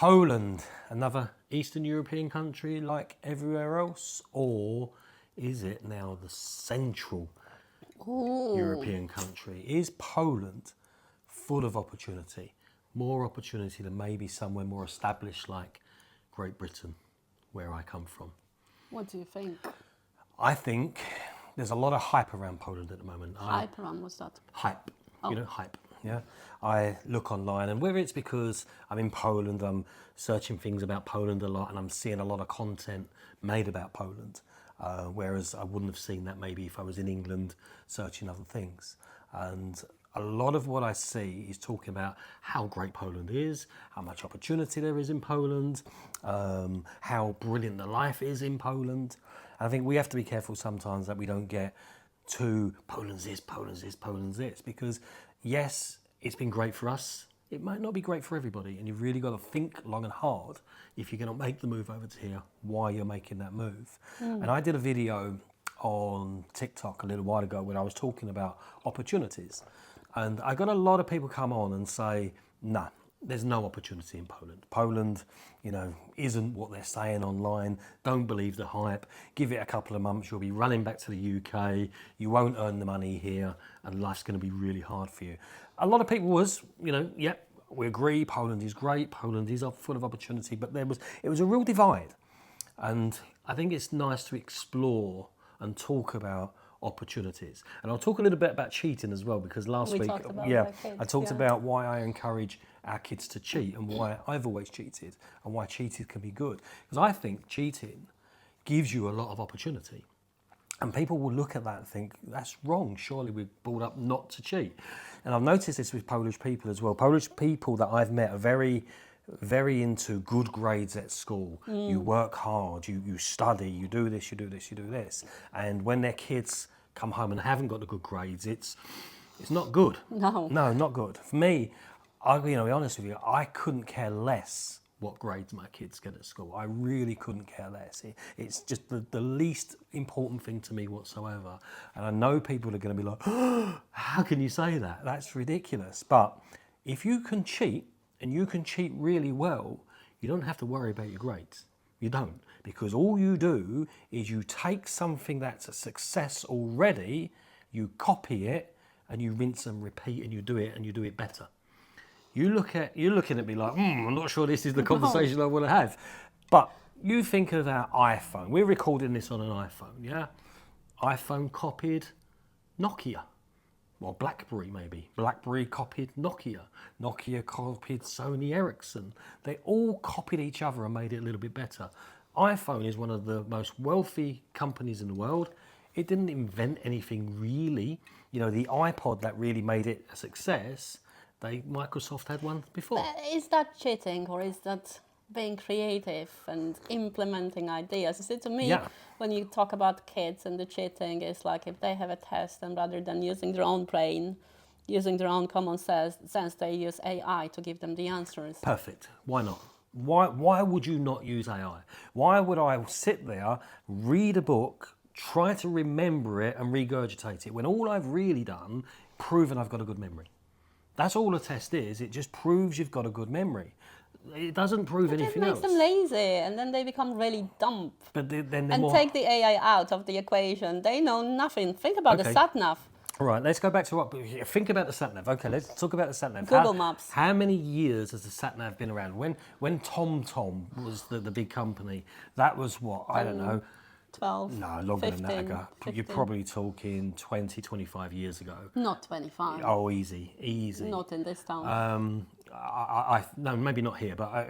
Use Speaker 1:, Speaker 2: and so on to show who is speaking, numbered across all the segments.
Speaker 1: Poland, another Eastern European country like everywhere else, or is it now the Central European country? Is Poland full of opportunity? More opportunity than maybe somewhere more established like Great Britain, where I come from.
Speaker 2: What do you think?
Speaker 1: I think there's a lot of hype around Poland at the moment.
Speaker 2: Hype around, what's that?
Speaker 1: Hype,
Speaker 2: Oh.
Speaker 1: hype, yeah. I look online, and whether it's because I'm in Poland, I'm searching things about Poland a lot, and I'm seeing a lot of content made about Poland, whereas I wouldn't have seen that maybe if I was in England searching other things. And a lot of what I see is talking about how great Poland is, how much opportunity there is in Poland, how brilliant the life is in Poland. And I think we have to be careful sometimes that we don't get too Poland's this, Poland's this, Poland's this, because yes, it's been great for us. It might not be great for everybody, and you've really got to think long and hard if you're going to make the move over to here, why you're making that move. And I did a video on TikTok a little while ago when I was talking about opportunities. And I got a lot of people come on and say, nah, there's no opportunity in Poland. Poland, isn't what they're saying online. Don't believe the hype. Give it a couple of months, you'll be running back to the UK. You won't earn the money here, and life's going to be really hard for you. A lot of people was, yep, we agree, Poland is great, Poland is full of opportunity, but it was a real divide. And I think it's nice to explore and talk about opportunities. And I'll talk a little bit about cheating as well, because last week, I talked about why I encourage our kids to cheat and why I've always cheated and why cheating can be good. Because I think cheating gives you a lot of opportunity. And people will look at that and think, that's wrong. Surely we're brought up not to cheat. And I've noticed this with Polish people as well. Polish people that I've met are very, very into good grades at school. You work hard, you study, you do this, you do this, you do this. And when their kids come home and haven't got the good grades, it's not good. No, not good. For me, I'm going to be honest with you, I couldn't care less what grades my kids get at school. I really couldn't care less. It's just the least important thing to me whatsoever. And I know people are going to be like, oh, how can you say that? That's ridiculous. But if you can cheat, and you can cheat really well, you don't have to worry about your grades. You don't. Because all you do is you take something that's a success already, you copy it, and you rinse and repeat, and you do it better. You're looking at me like, I'm not sure this is the conversation I want to have. But you think of our iPhone. We're recording this on an iPhone, yeah? iPhone copied Nokia. Or BlackBerry maybe. BlackBerry copied Nokia. Nokia copied Sony Ericsson. They all copied each other and made it a little bit better. iPhone is one of the most wealthy companies in the world. It didn't invent anything really. The iPod that really made it a success, Microsoft had one before.
Speaker 2: But is that cheating, or is that being creative and implementing ideas? You see, to me, when you talk about kids and the cheating, it's like if they have a test, and rather than using their own brain, using their own common sense, they use AI to give them the answers.
Speaker 1: Perfect. Why not? Why would you not use AI? Why would I sit there, read a book, try to remember it and regurgitate it, when all I've really done, proven I've got a good memory? That's all a test is. It just proves you've got a good memory. It doesn't prove anything else.
Speaker 2: It makes them lazy, and then they become really dumb.
Speaker 1: But
Speaker 2: take the AI out of the equation. They know nothing. Think about the sat-nav.
Speaker 1: All right, let's go back to think about the sat-nav. Okay, let's talk about the sat-nav.
Speaker 2: Google Maps.
Speaker 1: How many years has the sat-nav been around? When TomTom was the big company, that was what? I don't know.
Speaker 2: 12,
Speaker 1: no, longer
Speaker 2: 15,
Speaker 1: than that ago.
Speaker 2: 15.
Speaker 1: You're probably talking 20, 25 years ago.
Speaker 2: Not 25.
Speaker 1: Oh, easy.
Speaker 2: Not in this town.
Speaker 1: No, maybe not here, but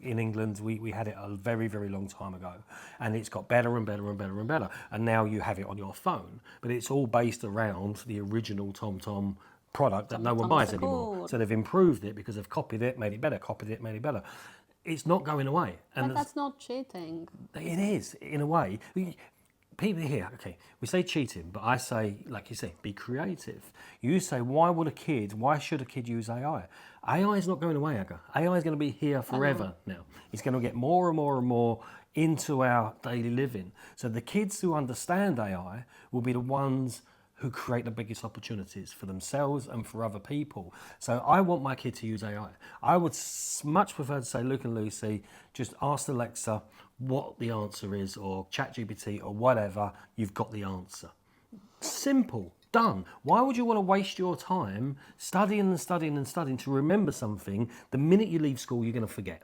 Speaker 1: in England, we had it a very, very long time ago. And it's got better and better and better and better. And now you have it on your phone. But it's all based around the original TomTom product that no one buys anymore. So they've improved it because they've copied it, made it better, copied it, made it better. It's not going away.
Speaker 2: But that's not cheating.
Speaker 1: It is, in a way. People here, okay, we say cheating, but I say, like you say, be creative. You say, why should a kid use AI? AI is not going away, Aga. AI is going to be here forever now. It's going to get more and more and more into our daily living. So the kids who understand AI will be the ones who create the biggest opportunities for themselves and for other people. So I want my kid to use AI. I would much prefer to say, Luke and Lucy, just ask Alexa what the answer is, or ChatGPT or whatever, you've got the answer. Simple, done. Why would you want to waste your time studying and studying and studying to remember something the minute you leave school you're going to forget?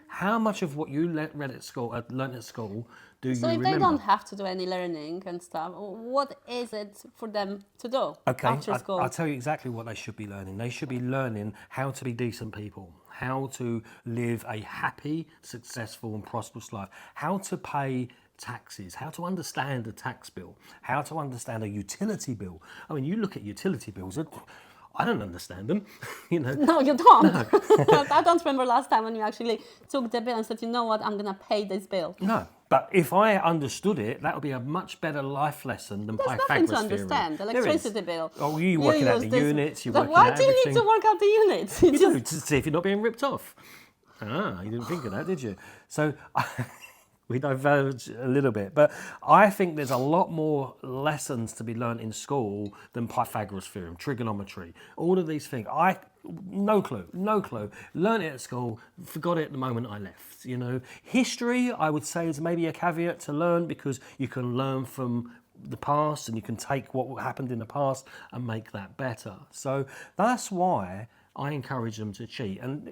Speaker 1: How much of what you learned at school do you remember?
Speaker 2: So if they don't have to do any learning and stuff, what is it for them to do after school?
Speaker 1: I'll tell you exactly what they should be learning. They should be learning how to be decent people, how to live a happy, successful and prosperous life, how to pay taxes, how to understand a tax bill, how to understand a utility bill. I mean, you look at utility bills, I don't understand them, you know.
Speaker 2: No, you don't. No. I don't remember last time when you actually took the bill and said, you know what, I'm going to pay this bill.
Speaker 1: No, but if I understood it, that would be a much better life lesson than Pythagoras
Speaker 2: there's nothing to
Speaker 1: theorem.
Speaker 2: understand. Electricity bill.
Speaker 1: Oh, you working out the units, you're working out
Speaker 2: Why
Speaker 1: everything.
Speaker 2: do you need to work out the units?
Speaker 1: You do, to see if you're not being ripped off. You didn't think of that, did you? So we diverge a little bit, but I think there's a lot more lessons to be learned in school than Pythagoras theorem, trigonometry, all of these things. No clue. Learned it at school, forgot it the moment I left. You know, history I would say is maybe a caveat to learn, because you can learn from the past and you can take what happened in the past and make that better. So that's why I encourage them to cheat. And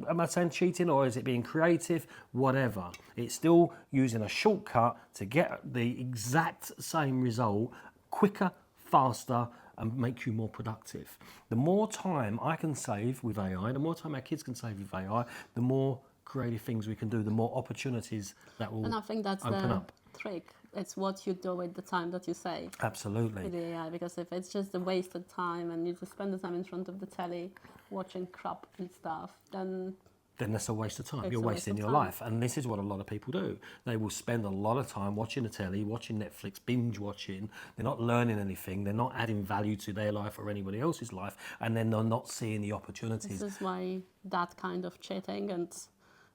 Speaker 1: am I saying cheating, or is it being creative? Whatever. It's still using a shortcut to get the exact same result quicker, faster, and make you more productive. The more time I can save with AI, the more time our kids can save with AI, the more creative things we can do, the more opportunities that will open up.
Speaker 2: And I think that's the trick. It's what you do with the time that you save.
Speaker 1: Absolutely.
Speaker 2: With the AI, because if it's just a wasted time and you just spend the time in front of the telly watching crap and stuff, then
Speaker 1: that's a waste of time. You're wasting your life. And this is what a lot of people do. They will spend a lot of time watching the telly, watching Netflix, binge watching. They're not learning anything. They're not adding value to their life or anybody else's life. And then they're not seeing the opportunities.
Speaker 2: This is why that kind of cheating and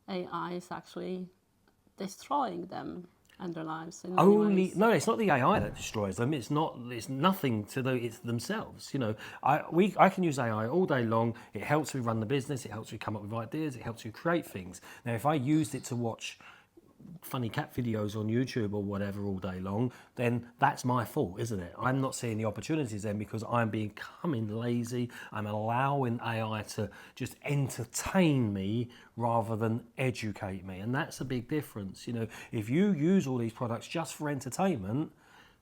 Speaker 2: AI is actually destroying them and their lives in many ways.
Speaker 1: No, it's not the AI that destroys them. It's nothing to do. It's themselves. You know, I can use AI all day long. It helps me run the business. It helps me come up with ideas. It helps me create things. Now, if I used it to watch funny cat videos on YouTube or whatever all day long, then that's my fault, isn't it? I'm not seeing the opportunities then, because I'm becoming lazy. I'm allowing AI to just entertain me rather than educate me. And that's a big difference. You know, if you use all these products just for entertainment,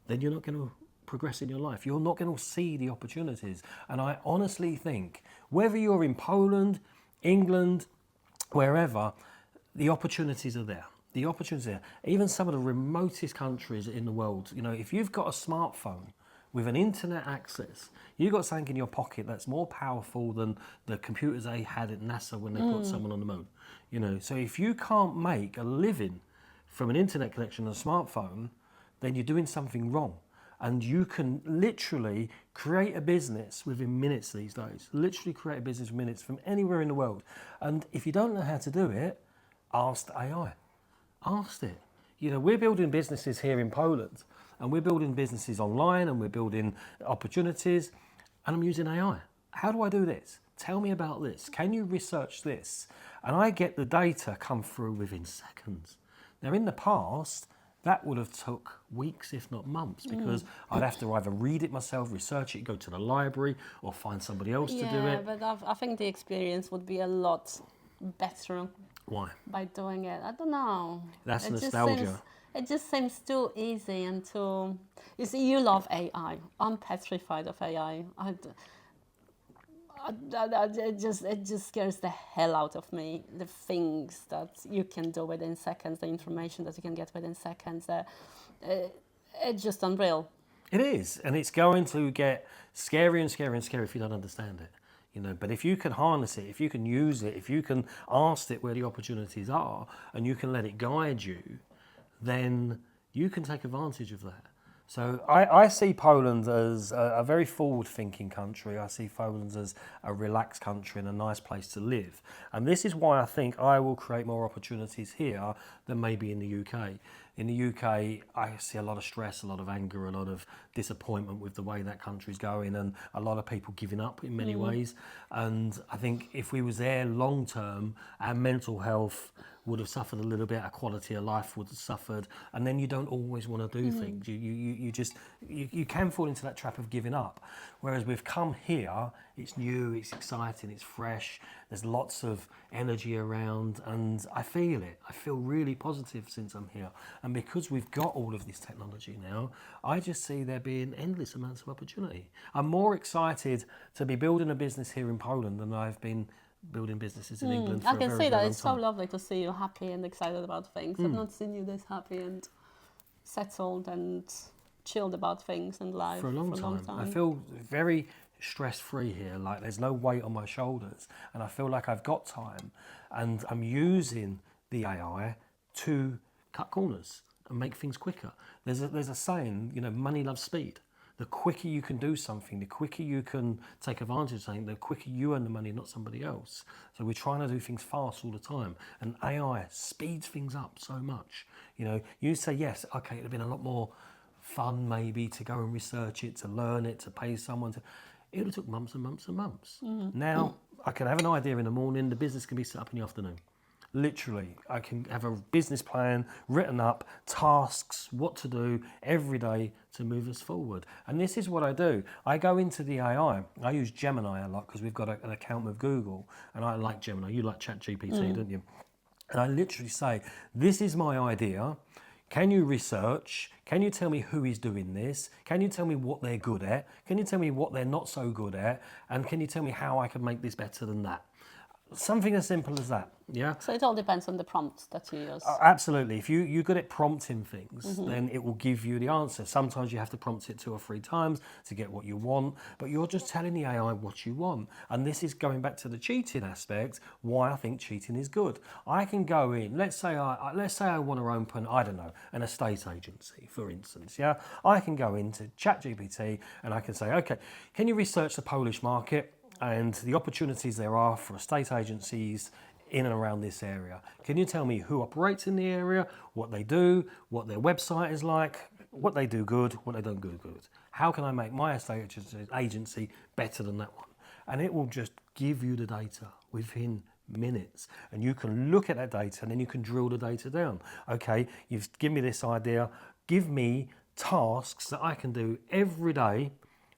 Speaker 1: then you're not going to progress in your life. You're not going to see the opportunities. And I honestly think, whether you're in Poland, England, wherever, the opportunities are there. The opportunities there. Even some of the remotest countries in the world, you know, if you've got a smartphone with an internet access, you've got something in your pocket that's more powerful than the computers they had at NASA when they put someone on the moon. You know, so if you can't make a living from an internet connection on a smartphone, then you're doing something wrong. And you can literally create a business within minutes these days. Literally create a business in minutes from anywhere in the world. And if you don't know how to do it, ask AI. Asked it. You know, we're building businesses here in Poland, and we're building businesses online, and we're building opportunities, and I'm using AI. How do I do this? Tell me about this. Can you research this? And I get the data come through within seconds. Now, in the past, that would have took weeks, if not months, because I'd have to either read it myself, research it, go to the library, or find somebody else to do it.
Speaker 2: Yeah, but I think the experience would be a lot better.
Speaker 1: Why?
Speaker 2: By doing it. I don't know.
Speaker 1: That's nostalgia.
Speaker 2: It just seems too easy and too... You see, you love AI. I'm petrified of AI. It just scares the hell out of me. The things that you can do within seconds, the information that you can get within seconds. It's just unreal.
Speaker 1: It is. And it's going to get scarier and scarier and scarier if you don't understand it. You know, but if you can harness it, if you can use it, if you can ask it where the opportunities are, and you can let it guide you, then you can take advantage of that. So I see Poland as a very forward-thinking country. I see Poland as a relaxed country and a nice place to live. And this is why I think I will create more opportunities here than maybe in the UK. In the UK, I see a lot of stress, a lot of anger, a lot of disappointment with the way that country's going, and a lot of people giving up in many ways. And I think if we was there long term, our mental health would have suffered a little bit, our quality of life would have suffered, and then you don't always want to do things. You can fall into that trap of giving up. Whereas we've come here, it's new, it's exciting, it's fresh, there's lots of energy around, and I feel it. I feel really positive since I'm here. And because we've got all of this technology now, I just see there being endless amounts of opportunity. I'm more excited to be building a business here in Poland than I've been building businesses in England for
Speaker 2: I
Speaker 1: a
Speaker 2: can
Speaker 1: very,
Speaker 2: see
Speaker 1: very
Speaker 2: that.
Speaker 1: long
Speaker 2: It's so
Speaker 1: time.
Speaker 2: lovely to see you happy and excited about things. I've not seen you this happy and settled and chilled about things and life
Speaker 1: For a long time. I feel very stress-free here, like there's no weight on my shoulders, and I feel like I've got time, and I'm using the AI to cut corners and make things quicker. There's a saying, money loves speed. The quicker you can do something, the quicker you can take advantage of something, the quicker you earn the money, not somebody else. So we're trying to do things fast all the time. And AI speeds things up so much. You say, yes, okay, it'd have been a lot more fun maybe to go and research it, to learn it, to pay someone to... It would have took months and months and months. Now, I can have an idea in the morning, the business can be set up in the afternoon. Literally, I can have a business plan written up, tasks, what to do every day to move us forward. And this is what I do. I go into the AI. I use Gemini a lot because we've got an account with Google, and I like Gemini. You like ChatGPT, don't you? And I literally say, this is my idea. Can you research? Can you tell me who is doing this? Can you tell me what they're good at? Can you tell me what they're not so good at? And can you tell me how I can make this better than that? Something as simple as that, yeah?
Speaker 2: So it all depends on the prompts that you use.
Speaker 1: Absolutely. If you're good at prompting things, then it will give you the answer. Sometimes you have to prompt it 2 or 3 times to get what you want, but you're just telling the AI what you want. And this is going back to the cheating aspect, why I think cheating is good. I can go in, let's say I want to open, I don't know, an estate agency, for instance, yeah? I can go into ChatGPT and I can say, okay, can you research the Polish market and the opportunities there are for estate agencies in and around this area? Can you tell me who operates in the area, what they do, what their website is like, what they do good, what they don't do good? How can I make my estate agency better than that one? And it will just give you the data within minutes, and you can look at that data and then you can drill the data down. Okay, you've given me this idea, give me tasks that I can do every day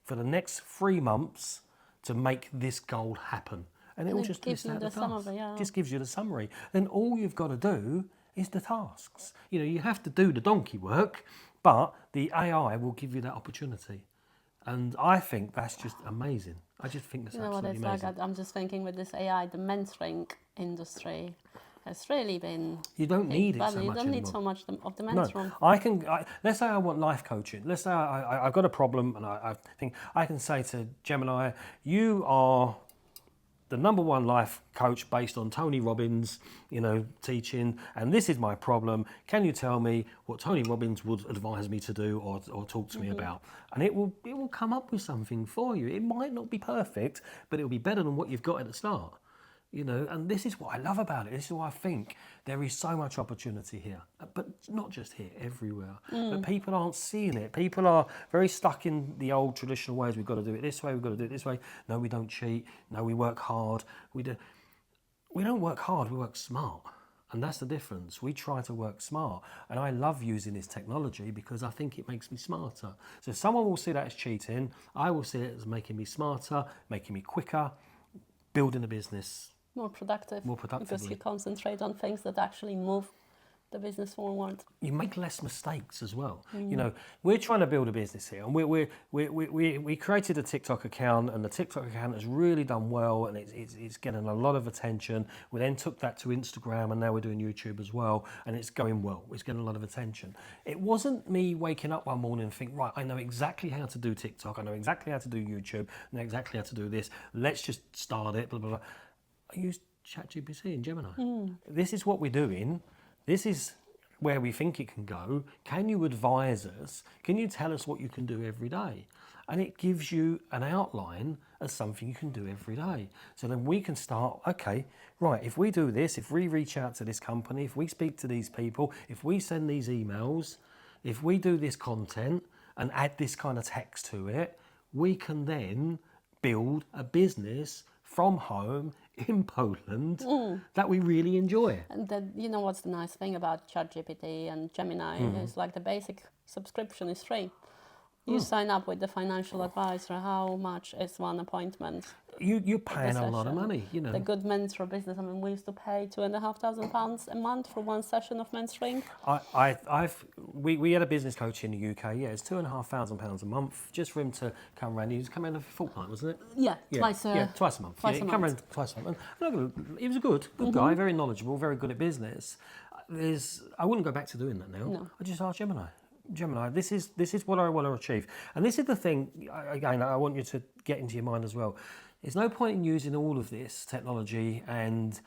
Speaker 1: for the next 3 months to make this goal happen. And it will just list out the tasks. Just gives you the summary. Then all you've got to do is the tasks. You have to do the donkey work, but the AI will give you that opportunity. And I think that's just amazing. I just think that's absolutely amazing.
Speaker 2: I'm just thinking with this AI, the mentoring industry has really been...
Speaker 1: You don't need it so much
Speaker 2: You don't need so much of the mentoring.
Speaker 1: No, let's say I want life coaching. Let's say I've got a problem and I think I can say to Gemini, you are the #1 life coach based on Tony Robbins, teaching, and this is my problem. Can you tell me what Tony Robbins would advise me to do or talk to me about? And it will come up with something for you. It might not be perfect, but it'll be better than what you've got at the start. And this is what I love about it. This is why I think there is so much opportunity here, but not just here, everywhere. But people aren't seeing it. People are very stuck in the old traditional ways. We've got to do it this way. We've got to do it this way. No, we don't cheat. No, we work hard. We don't work hard. We work smart. And that's the difference. We try to work smart. And I love using this technology because I think it makes me smarter. So someone will see that as cheating. I will see it as making me smarter, making me quicker, building a business more productively.
Speaker 2: Because you concentrate on things that actually move the business forward.
Speaker 1: You make less mistakes as well. We're trying to build a business here, and we created a TikTok account, and the TikTok account has really done well, and it's getting a lot of attention. We then took that to Instagram, and now we're doing YouTube as well, and it's going well. It's getting a lot of attention. It wasn't me waking up one morning and think, right, I know exactly how to do TikTok, I know exactly how to do YouTube, I know exactly how to do this. Let's just start it. Blah blah blah. I used ChatGPT and Gemini. This is what we're doing. This is where we think it can go. Can you advise us? Can you tell us what you can do every day? And it gives you an outline of something you can do every day. So then we can start, okay, right, if we do this, if we reach out to this company, if we speak to these people, if we send these emails, if we do this content and add this kind of text to it, we can then build a business from home in Poland that we really enjoy.
Speaker 2: And then, you know what's the nice thing about ChatGPT and Gemini is like the basic subscription is free. You sign up with the financial advisor. How much is one appointment?
Speaker 1: You're paying a lot of money, you know.
Speaker 2: The good mentor business. I mean, we used to pay £2,500 a month for one session of mentoring.
Speaker 1: We had a business coach in the UK. Yeah, it's £2,500 a month just for him to come around. He was coming a fortnight, wasn't it?
Speaker 2: Yeah, twice a month.
Speaker 1: Twice a month. He come around twice a month. He was a good guy, very knowledgeable, very good at business. I wouldn't go back to doing that now.
Speaker 2: No.
Speaker 1: I just asked Gemini, this is what I want to achieve. And this is the thing, again, I want you to get into your mind as well. There's no point in using all of this technology and,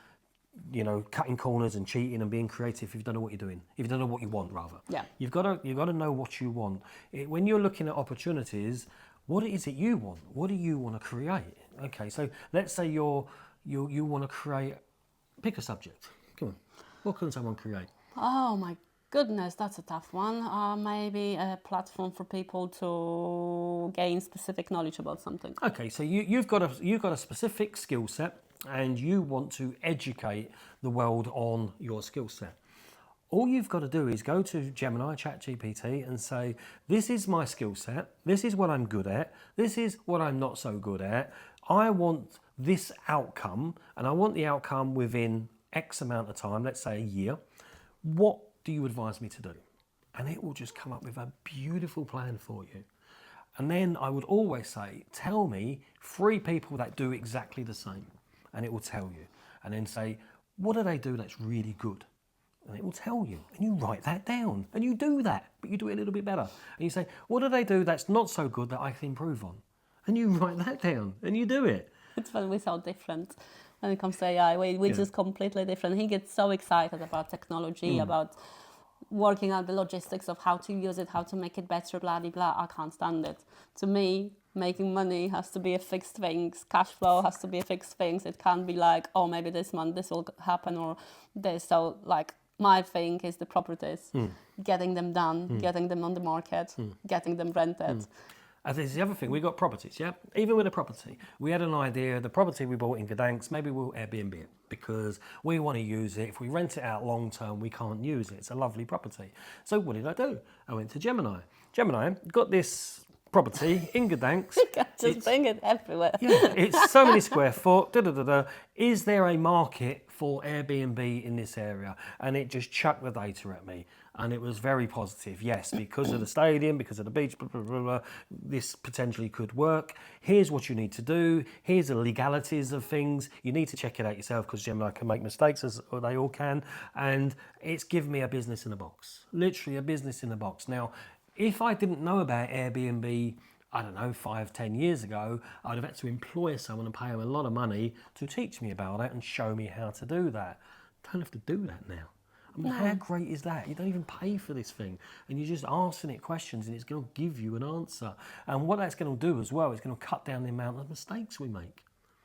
Speaker 1: you know, cutting corners and cheating and being creative if you don't know what you're doing. If you don't know what you want, rather.
Speaker 2: Yeah.
Speaker 1: You've got to know what you want. When you're looking at opportunities, what is it you want? What do you want to create? Okay, so let's say you want to create, pick a subject. Come on. What can someone create?
Speaker 2: Oh my goodness, that's a tough one. Maybe a platform for people to gain specific knowledge about something.
Speaker 1: Okay, so you've got a specific skill set and you want to educate the world on your skill set. All you've got to do is go to Gemini, ChatGPT, and say, this is my skill set, this is what I'm good at, this is what I'm not so good at. I want this outcome, and I want the outcome within X amount of time, let's say a year. What do you advise me to do? And it will just come up with a beautiful plan for you. And then I would always say, tell me 3 people that do exactly the same. And it will tell you. And then say, what do they do that's really good? And it will tell you. And you write that down. And you do that, but you do it a little bit better. And you say, what do they do that's not so good that I can improve on? And you write that down. And you do it.
Speaker 2: It's funny, we're so different when it comes to AI. We're just completely different. He gets so excited about technology, about working out the logistics of how to use it, how to make it better, blah, blah, blah. I can't stand it. To me, making money has to be a fixed thing. Cash flow has to be a fixed thing. It can't be like, oh, maybe this month this will happen or this. So, like, my thing is the properties, getting them done, getting them on the market, getting them rented.
Speaker 1: And this is the other thing, we got properties, yeah? Even with a property, we had an idea, the property we bought in Gdansk, maybe we'll Airbnb it because we want to use it. If we rent it out long term, we can't use it. It's a lovely property. So what did I do? I went to Gemini. Gemini, got this property in Gdansk.
Speaker 2: You can just bring it everywhere.
Speaker 1: Yeah, it's so many square foot, Is there a market for Airbnb in this area? And it just chucked the data at me. And it was very positive. Yes, because of the stadium, because of the beach, blah, blah, blah, blah, this potentially could work. Here's what you need to do. Here's the legalities of things. You need to check it out yourself because Gemini can make mistakes, as they all can. And it's given me a business in a box. Literally a business in a box. Now, if I didn't know about Airbnb, I don't know, 5-10 years ago, I'd have had to employ someone and pay them a lot of money to teach me about it and show me how to do that. Don't have to do that now. I mean, how great is that? You don't even pay for this thing. And you're just asking it questions and it's going to give you an answer. And what that's going to do as well is going to cut down the amount of mistakes we make.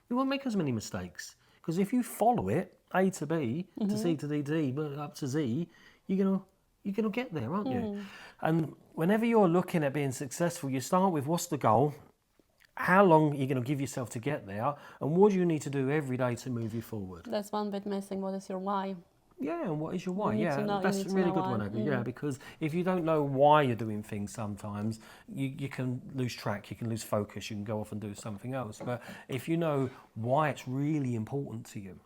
Speaker 1: We won't make as many mistakes. Because if you follow it, A to B, to C to D, but up to Z, you're going to get there, aren't you? And whenever you're looking at being successful, you start with what's the goal? How long are you going to give yourself to get there? And what do you need to do every day to move you forward?
Speaker 2: That's one bit missing. What is your why?
Speaker 1: Yeah, and what is your why?
Speaker 2: You
Speaker 1: That's a really good one, Aga. Yeah, because if you don't know why you're doing things sometimes, you can lose track, you can lose focus, you can go off and do something else. But if you know why it's really important to you,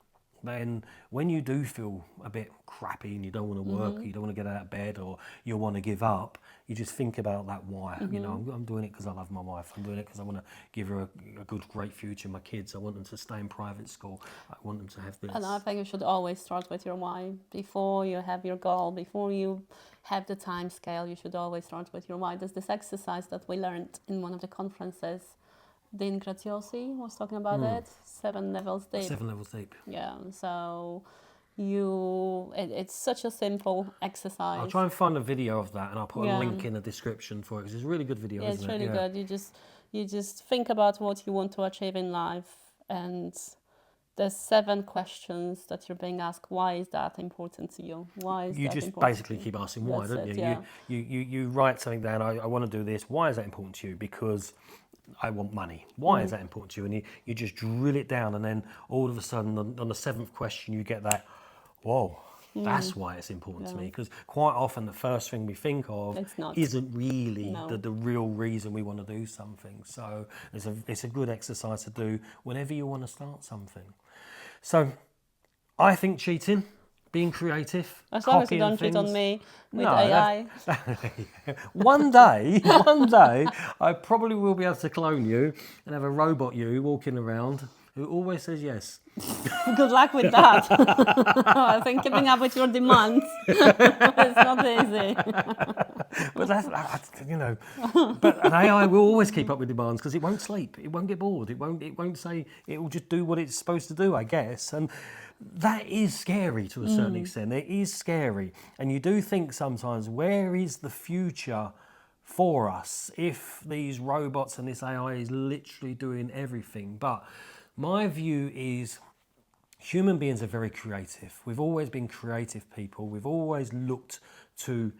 Speaker 1: then when you do feel a bit crappy and you don't want to work, you don't want to get out of bed or you want to give up, you just think about that why. You know, I'm doing it because I love my wife. I'm doing it because I want to give her a good, great future. My kids, I want them to stay in private school. I want them to have this.
Speaker 2: And I think you should always start with your why. Before you have your goal, before you have the time scale, you should always start with your why. There's this exercise that we learned in one of the conferences. Dean Graziosi was talking about it, 7 levels deep.
Speaker 1: 7 levels deep.
Speaker 2: Yeah, so it's such a simple exercise.
Speaker 1: I'll try and find a video of that, and I'll put a link in the description for it, because it's a really good video,
Speaker 2: Yeah,
Speaker 1: isn't
Speaker 2: it's
Speaker 1: it?
Speaker 2: really good. You just think about what you want to achieve in life, and there's 7 questions that you're being asked. Why is that important to you? Why is
Speaker 1: You
Speaker 2: that
Speaker 1: just
Speaker 2: important
Speaker 1: basically
Speaker 2: to you?
Speaker 1: keep asking why,
Speaker 2: That's
Speaker 1: don't
Speaker 2: it,
Speaker 1: you?
Speaker 2: yeah.
Speaker 1: You write something down. I want to do this. Why is that important to you? Because I want money. Why is that important to you? And you just drill it down, and then all of a sudden, on the 7th question, you get that, whoa, that's why it's important to me. Because quite often the first thing we think of
Speaker 2: It's not.
Speaker 1: isn't really
Speaker 2: No.
Speaker 1: the real reason we want to do something. So it's a good exercise to do whenever you want to start something. So I think cheating, being creative,
Speaker 2: As long as you
Speaker 1: copying
Speaker 2: don't cheat on
Speaker 1: things-
Speaker 2: me with
Speaker 1: No,
Speaker 2: AI.
Speaker 1: one day, I probably will be able to clone you and have a robot you walking around who always says yes.
Speaker 2: Good luck with that. I think keeping up with your demands is not easy.
Speaker 1: But but an AI will always keep up with demands, because it won't sleep, it won't get bored, it won't say, it will just do what it's supposed to do, I guess. And that is scary to a certain extent. It is scary, and you do think sometimes, where is the future for us if these robots and this AI is literally doing everything? But my view is, human beings are very creative. We've always been creative people. We've always looked to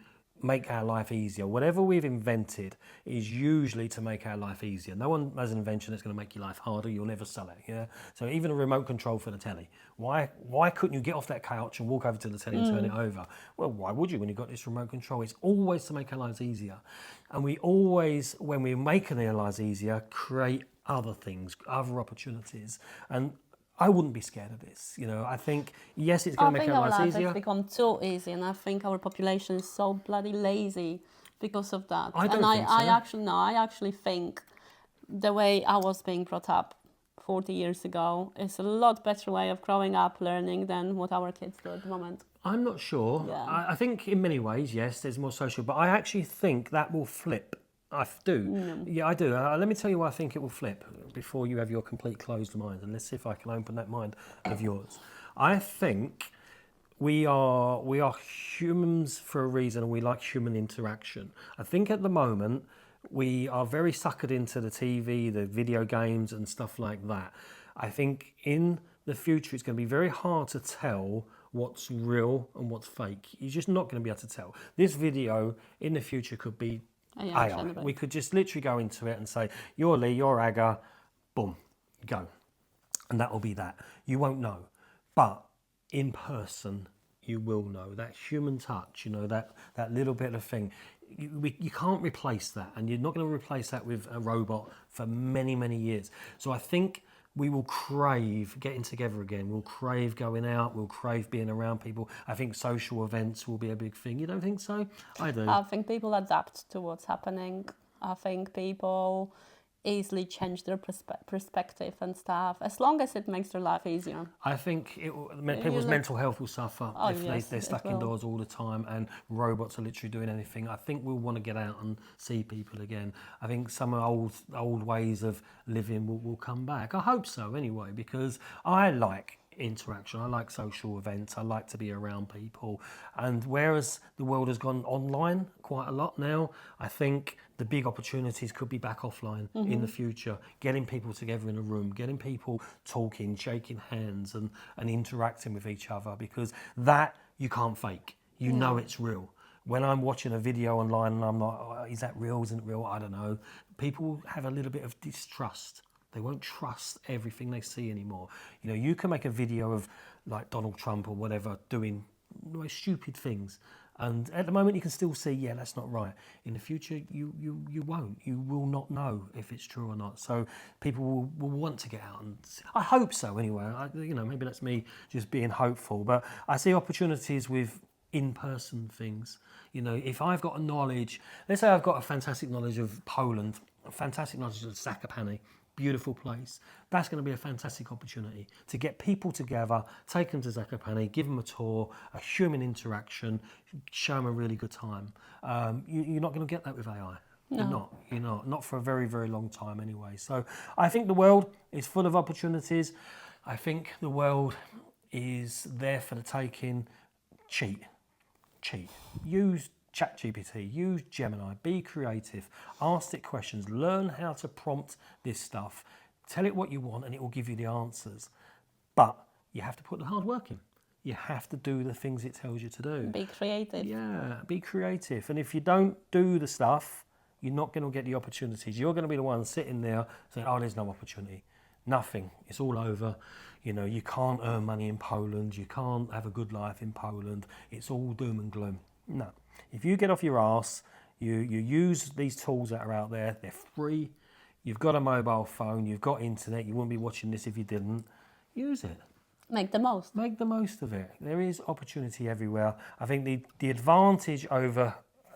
Speaker 1: make our life easier. Whatever we've invented is usually to make our life easier. No one has an invention that's going to make your life harder. You'll never sell it. Yeah. So even a remote control for the telly. Why couldn't you get off that couch and walk over to the telly and turn it over? Well, why would you when you've got this remote control? It's always to make our lives easier. And we always, when we're making our lives easier, create other things, other opportunities. And I wouldn't be scared of this. I think, yes, it's going to make our lives
Speaker 2: life
Speaker 1: easier.
Speaker 2: has become too easy, and I think our population is so bloody lazy because of that.
Speaker 1: I don't think so.
Speaker 2: I actually think the way I was being brought up 40 years ago is a lot better way of growing up, learning, than what our kids do at the moment.
Speaker 1: I'm not sure.
Speaker 2: Yeah.
Speaker 1: I think in many ways, yes, there's more social, but I actually think that will flip. I do. Yeah, I do. Let me tell you why I think it will flip before you have your complete closed mind, and let's see if I can open that mind of yours. I think we are humans for a reason, and we like human interaction. I think at the moment we are very suckered into the TV, the video games and stuff like that. I think in the future it's going to be very hard to tell what's real and what's fake. You're just not going to be able to tell. This video in the future could be AI. We could just literally go into it and say, you're Lee, you're Aga, boom, go. And that will be that. You won't know. But in person, you will know. That human touch, that little bit of thing. You can't replace that. And you're not going to replace that with a robot for many, many years. So I think we will crave getting together again. We'll crave going out. We'll crave being around people. I think social events will be a big thing. You don't think so? I do.
Speaker 2: I think people adapt to what's happening. I think people easily change their perspective and stuff, as long as it makes their life easier.
Speaker 1: I think people's mental health will suffer if they're stuck indoors all the time and robots are literally doing anything. I think we'll want to get out and see people again. I think some old ways of living will come back. I hope so anyway, because I like interaction. I like social events. I like to be around people. And whereas the world has gone online quite a lot now, I think the big opportunities could be back offline in the future, getting people together in a room, getting people talking, shaking hands and interacting with each other, because that you can't fake. You know it's real. When I'm watching a video online and I'm like, oh, is that real? Isn't it real? I don't know. People have a little bit of distrust. They won't trust everything they see anymore. You can make a video of like Donald Trump or whatever doing stupid things, and at the moment you can still see, yeah, that's not right. In the future, you won't. You will not know if it's true or not. So people will want to get out, and I hope so anyway. Maybe that's me just being hopeful, but I see opportunities with in-person things. If I've got a knowledge, let's say I've got a fantastic knowledge of Poland, a fantastic knowledge of Zakopane, beautiful place. That's going to be a fantastic opportunity to get people together, take them to Zakopane, give them a tour, a human interaction, show them a really good time. You're not going to get that with AI.
Speaker 2: No.
Speaker 1: You're not for a very, very long time anyway. So I think the world is full of opportunities. I think the world is there for the taking. Cheat. Use ChatGPT, use Gemini, be creative, ask it questions, learn how to prompt this stuff, tell it what you want and it will give you the answers. But you have to put the hard work in. You have to do the things it tells you to do.
Speaker 2: Be creative.
Speaker 1: Yeah, be creative. And if you don't do the stuff, you're not going to get the opportunities. You're going to be the one sitting there saying, oh, there's no opportunity. Nothing. It's all over. You know, you can't earn money in Poland. You can't have a good life in Poland. It's all doom and gloom. No. If you get off your arse, you use these tools that are out there. They're free. You've got a mobile phone. You've got internet. You wouldn't be watching this if you didn't. Use it.
Speaker 2: Make the most.
Speaker 1: Make the most of it. There is opportunity everywhere. I think the advantage over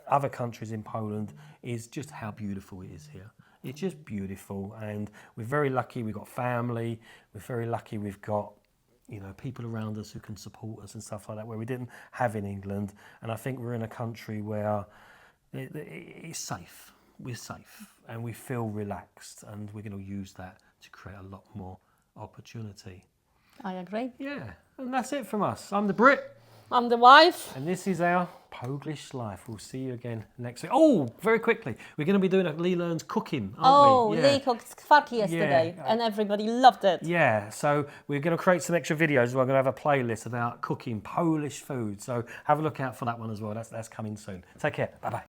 Speaker 1: other countries in Poland is just how beautiful it is here. It's just beautiful, and we're very lucky we've got family. We're very lucky we've got, you know, people around us who can support us and stuff like that, where we didn't have in England. And I think we're in a country where it's safe. We're safe and we feel relaxed, and we're going to use that to create a lot more opportunity.
Speaker 2: I agree.
Speaker 1: Yeah, and that's it from us. I'm the Brit.
Speaker 2: I'm the wife.
Speaker 1: And this is our Polish life. We'll see you again next week. Oh, very quickly, we're going to be doing a Lee Learns cooking, aren't we?
Speaker 2: Lee cooked kwarki yesterday and everybody loved it.
Speaker 1: Yeah, so we're going to create some extra videos. We're going to have a playlist about cooking Polish food. So have a look out for that one as well. That's coming soon. Take care. Bye-bye.